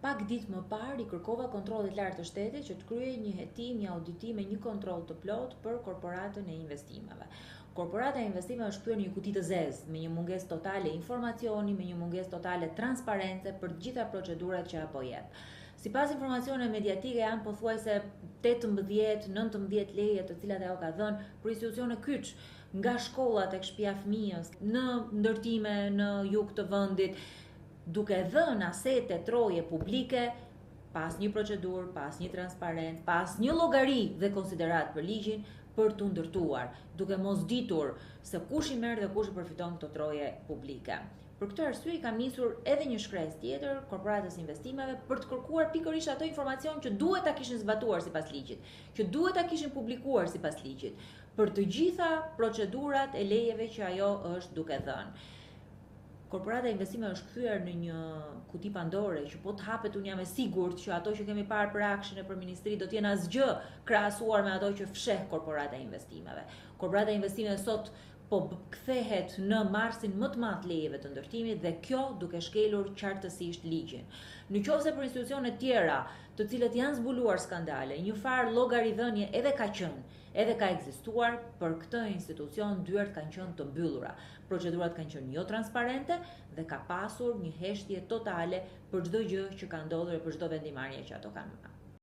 Pak ditë më parë i kërkova kontrollit lart të shtetit që të kryej një hetim, një auditim e një kontroll të plot për korporatën e investimeve. Korporata e investimeve është kthyer në një kuti të zezë, me një mungesë totale informacioni, me një mungesë totale transparence për të gjitha procedurat që apo jep. Sipas informacioneve mediatike janë pothuajse 18-19 leje të cilat ajo ka dhënë për institucione kyç, nga shkolla tek shtëpia e fëmijës, në ndërtime në jug të vendit, duke dhënë asete troje publike pas një procedurë, pas një transparencë, pas një llogari dhe konsiderat për ligjin për të ndërtuar, duke mos ditur se kush i merr dhe kush i përfiton këto troje publike. Për këtë arsye kam nisur edhe një shkresë tjetër korporatës investimeve për të kërkuar pikërisht ato informacion që duhet ta kishin zbatuar sipas ligjit, që duhet ta kishin publikuar sipas ligjit, për të gjitha procedurat e lejeve që ajo është duke dhënë. Korporata e investimeve është kthyer në një kuti pandore që po të hapet unë jam e sigurt që ato që kemi parë për akshin e për ministri do të jenë asgjë krahasuar me ato që fsheh korporata e investimeve. Korporata e investimeve sot po kthehet në marsin më të madh lejeve të ndërtimit dhe kjo duke shkelur qartësisht ligjin. Nëse për institucione tjera, të cilët janë zbuluar skandale, një farë llogaridhënie edhe ka qenë, edhe ka ekzistuar, për këtë institucion dyert kanë qenë të mbyllura. Procedurat kanë qenë jo transparente dhe ka pasur një heshtje totale për çdo gjë që ka ndodhur e për çdo vendimarrje që ato kanë